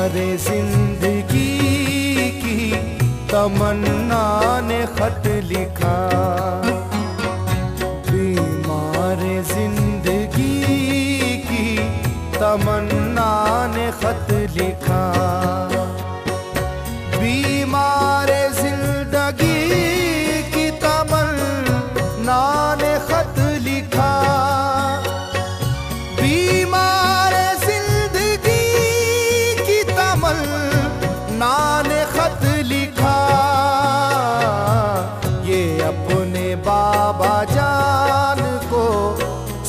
जिंदगी की तमन्ना ने खत लिखा, बीमार जिंदगी की तमन्ना ने खत लिखा, बीमार जिंदगी की तमन्ना ने खत लिखा, बीमार जिंदगी की तमन्ना ने खत लिखा, ये अपने बाबा जान को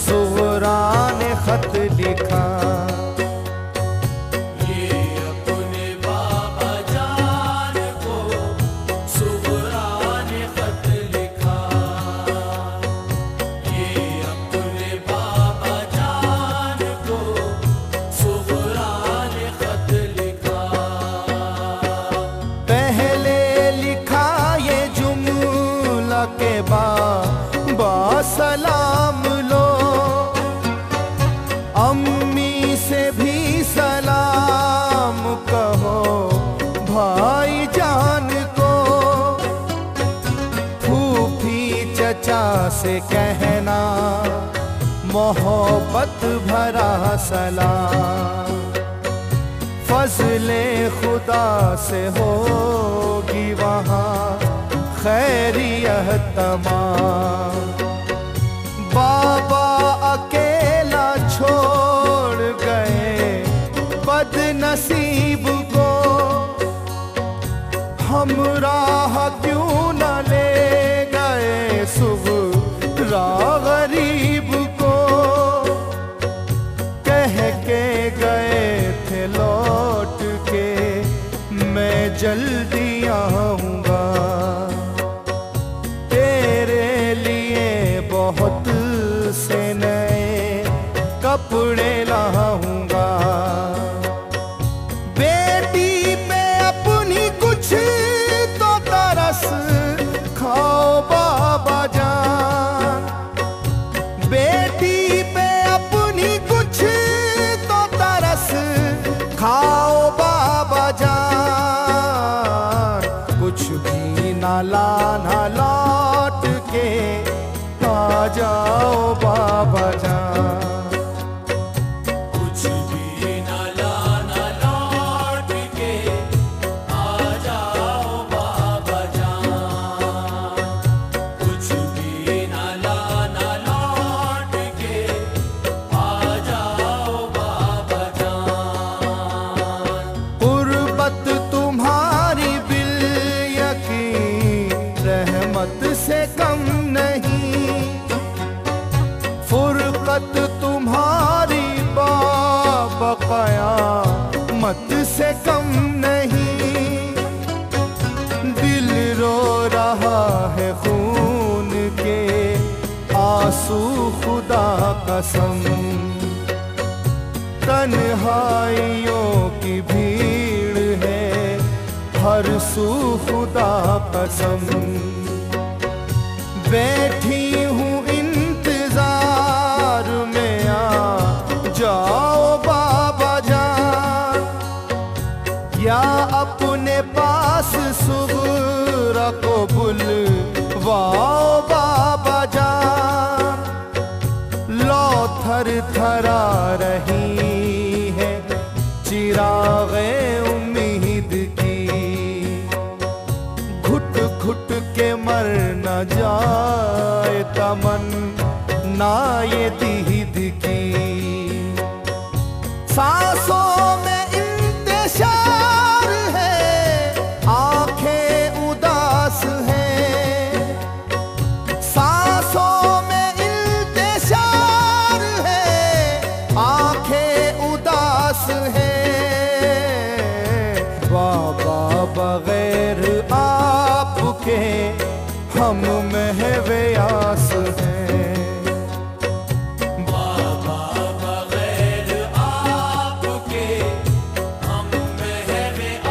सुगरा ने खत लिखा। के बा सलाम लो, अम्मी से भी सलाम कहो भाई जान को, फूफी चचा से कहना मोहब्बत भरा सलाम, फजले खुदा से होगी वहाँ खैरियत तमाम। बाबा अकेला छोड़ गए बदनसीब को, हमराह क्यों न ले गए सुगरा गरीब को, कह के गए थे लौट के मैं जल्दी आऊंगा, बहुत से नए कपड़े लाऊंगा, बेटी पे अपनी कुछ तो तरस खाओ बाबा जान, बेटी पे अपनी कुछ तो तरस खाओ बाबा जान, कुछ भी ना लाना लौट के आ जाओ बाबा जान, कुछ भी न लाना लौट के आ जाओ बाबा जान, कुछ भी न लाना लौट के आ जाओ बाबा जान। गुर्बत तुम्हारी बिल यकीन रहमत से कम नहीं, फुरकत तुम्हारी बाबा क़यामत से कम नहीं, दिल रो रहा है खून के आंसू खुदा कसम, तन्हाइयों की भीड़ है हर सू खुदा कसम, बैठी हूँ इंतजार में आ जाओ बाबा जान, या अपने पास सुगरा को बुलवाओ बाबा जान, लो थर थरा रही है चिरागे उम्मीद की, घुट घुट के मर न जाए तमन्ना ये दीद की, सांसों में इंतशार है आंखें उदास हैं, सांसों में इंतशार है आंखें उदास हैं, बाबा बगैर आपके हम महव्यास हैं, बाबा बगैर आपके हम महव्यास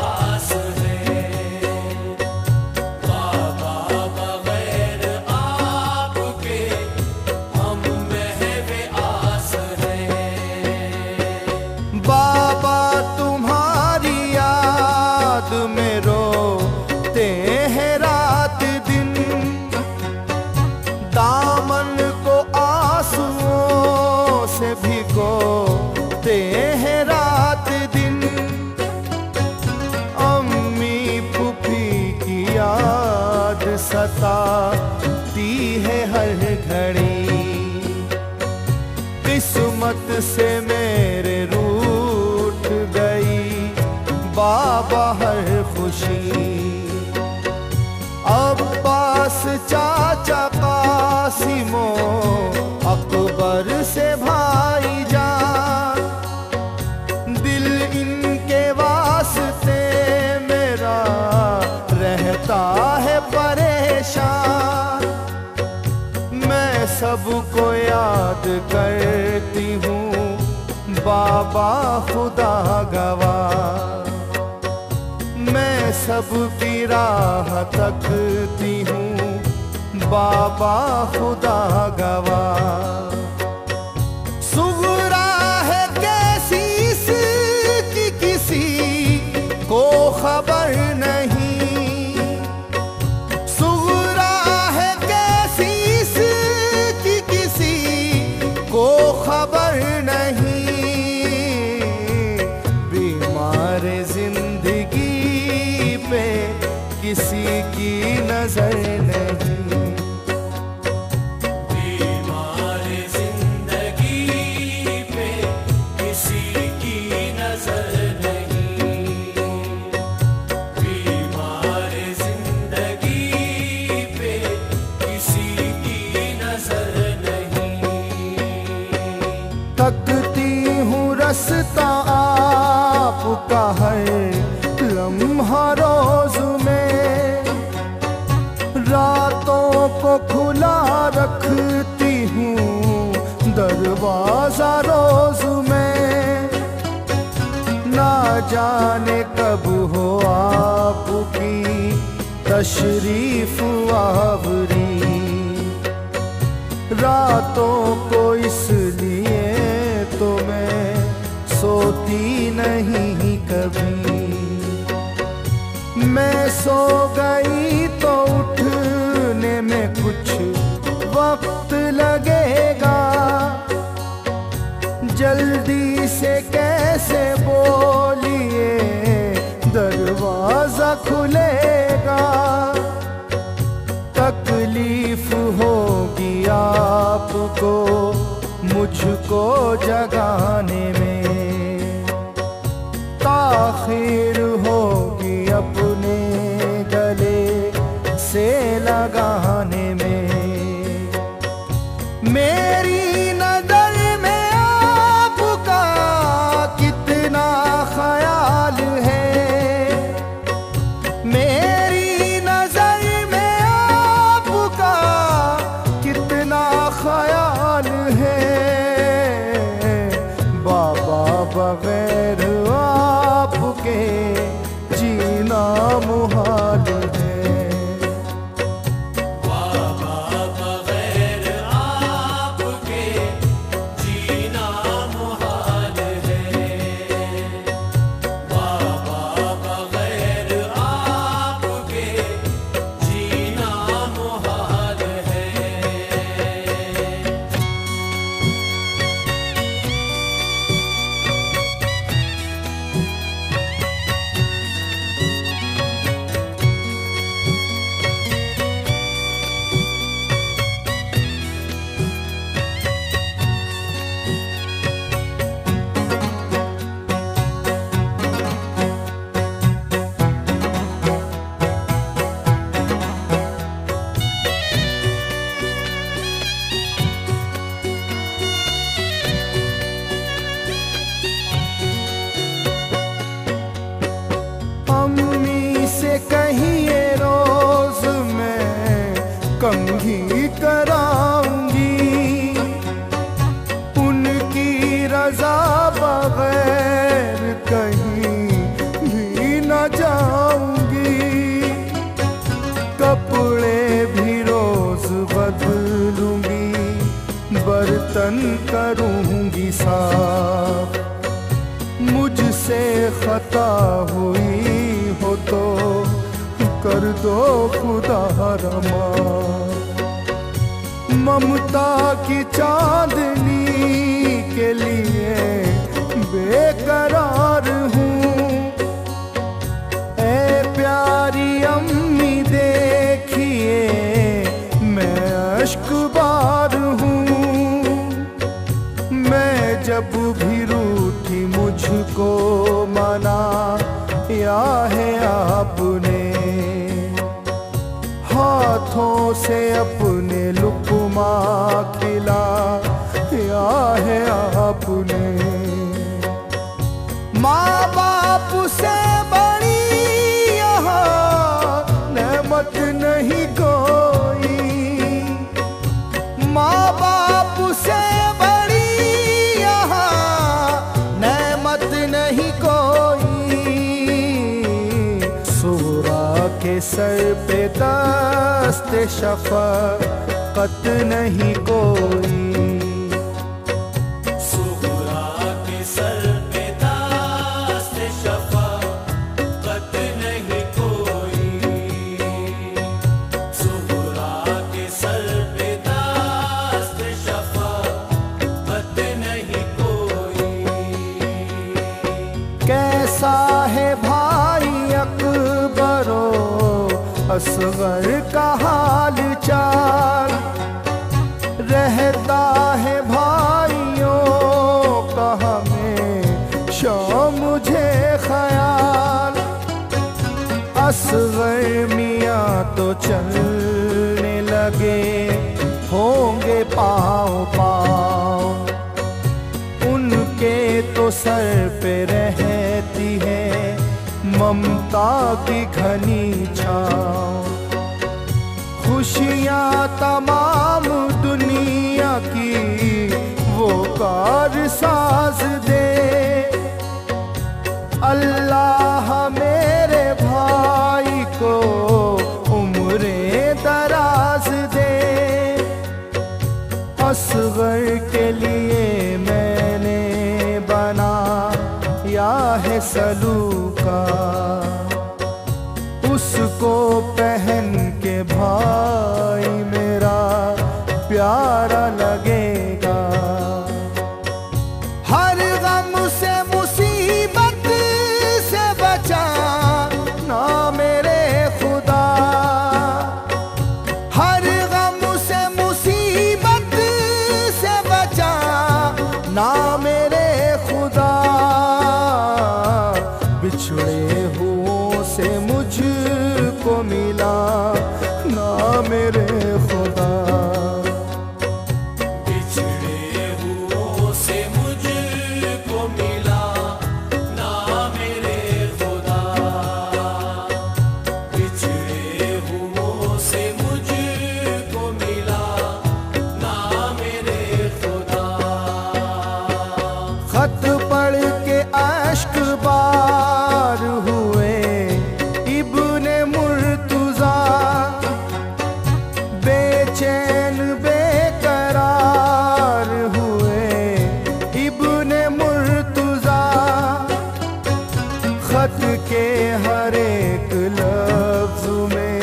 किस्मत से मेरे रूठ गई बाबा हर खुशी। अब्बास चाचा कासिमो अकबर से भाईजान, दिल इनके वास्ते मेरा रहता है परेशान। मैं सबको याद करती हूँ बाबा खुदा गवाह। मैं सबकी राह तकती हूँ बाबा खुदा गवाह। सुगरा है कैसी इसकी किसी को खबर नहीं, सुगरा है कैसी इसकी किसी को खबर नहीं। बीमार जिंदगी पे किसी की नजर नहीं, बीमार जिंदगी पे किसी की नजर नहीं, बीमार जिंदगी पे किसी की नजर नहीं। तकती हूँ रास्ता आपका हर लम्हा रोज में, रातों को खुला रखती हूँ दरवाजा रोज में। ना जाने कब हो आपकी तशरीफ आवरी, रातों को इसलिए तो मैं सोती नहीं कभी। मैं सो गई तो उठने में कुछ वक्त लगेगा, जल्दी से कैसे बोलिए दरवाजा खुलेगा। तकलीफ होगी आपको मुझको जगाने में, ताखीर होगी अपने गले से लगाने में। मेरी नजर में आपका कितना ख्याल है, मेरी नजर में आपका कितना ख्याल है। बाबा बगैर आपके जीना मुहाल है। बाबा बगैर आपके जीना मुहाल है, बाबा बगैर आपके जीना मुहाल है। अम्मी से कहिए रोज मैं कंघी कराऊंगी, उनकी रजा बगैर कहीं भी न जाऊंगी। कपड़े भी रोज बदलूंगी, बर्तन करूंगी साफ। मुझसे खता हुई हो तो कर दो खुदा रमा। ममता की चांदनी के लिए बेकरार हूँ। ए प्यारी अम्मी देखिए मैं अश्क बार हूँ। मैं जब भी रूठी मुझको मना या है आपने, हाथों से अपने लुक़मा खिला या है आपने। माँ बाप से बड़ी यहाँ नेमत नहीं कोई, माँ बाप से बड़ी यहाँ नेमत नहीं कोई। सुगरा के सर पे दस्त शफ़क़त नहीं कोई, कैसा है भाई अकबरो असगर का हाल चाल, रहता है भाइयों का हमेशा मुझे ख्याल। असगर मियाँ तो चलने लगे होंगे पाँव पाँव, उनके तो सर पे रहती है ममता की घनी छाँव। खुशियाँ तमाम दुनिया की वो कारसाज दे, अल्लाह मेरे भाई को उम्रे दराज दे। असगर के लिए मैंने बना या है सलूका, उसको पहन के भाई मेरा प्यारा लगेगा। हर गम से मुसीबत से बचा ना मेरे खुदा, हर गम से मुसीबत से बचा ना मेरे खुदा। बिछड़े हुओं से मुझको मिला ना मेरे खुदा, बिछड़े हुओं से मुझको मिला ना मेरे खुदा, बिछड़े हुओं से मुझको मिला ना मेरे खुदा। खत पढ़ के अश्क बार हुए इब्ने मुर्तुज़ा, बेचैन बेकरार हुए इब्ने मुर्तुज़ा। खत के हर एक लफ्ज़ में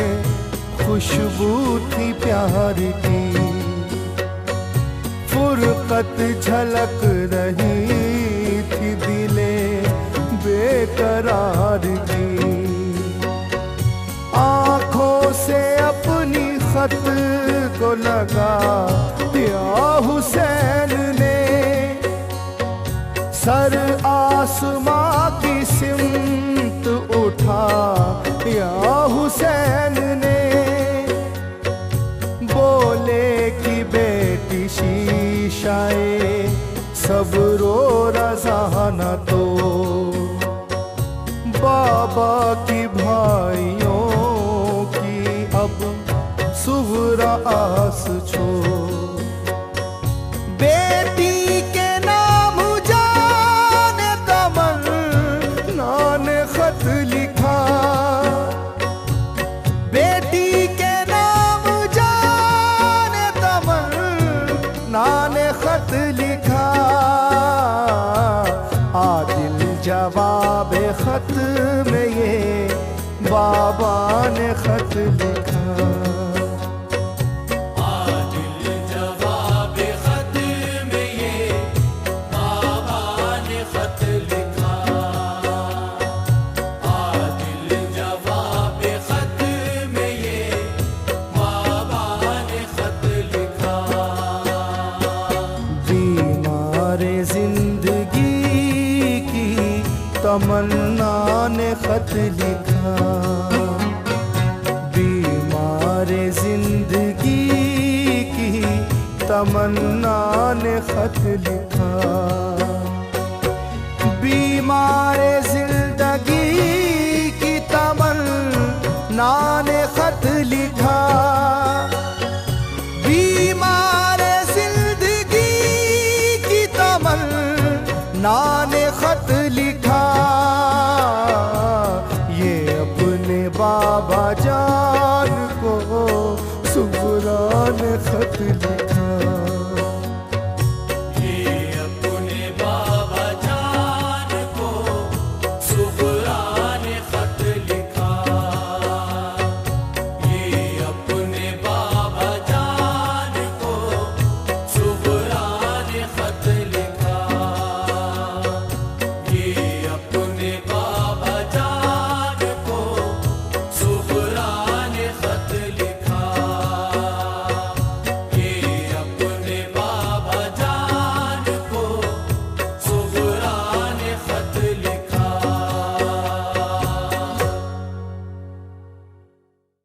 खुशबू थी प्यार की, फुरकत झलक रही थी दिले बेकरार की। आँखों से अपनी खत को लगा या हुसैन ने, सर आसमां की सिमत उठा या हुसैन ने। बोले कि बेटी शीशाए सब्रो रज़ा न तो, बाबा की भाइयों की अब सुगरा आस छोड़। बेटी के नाम जाने तमन्ना ने खत लिखा, बेटी के नाम जाने तमन्ना ने खत लिखा। आज तमन्ना ने खत लिखा, बीमार जिंदगी की तमन्ना ने खत लिखा, बीमार जिंदगी की तमन्ना ने खत लिखा, बीमार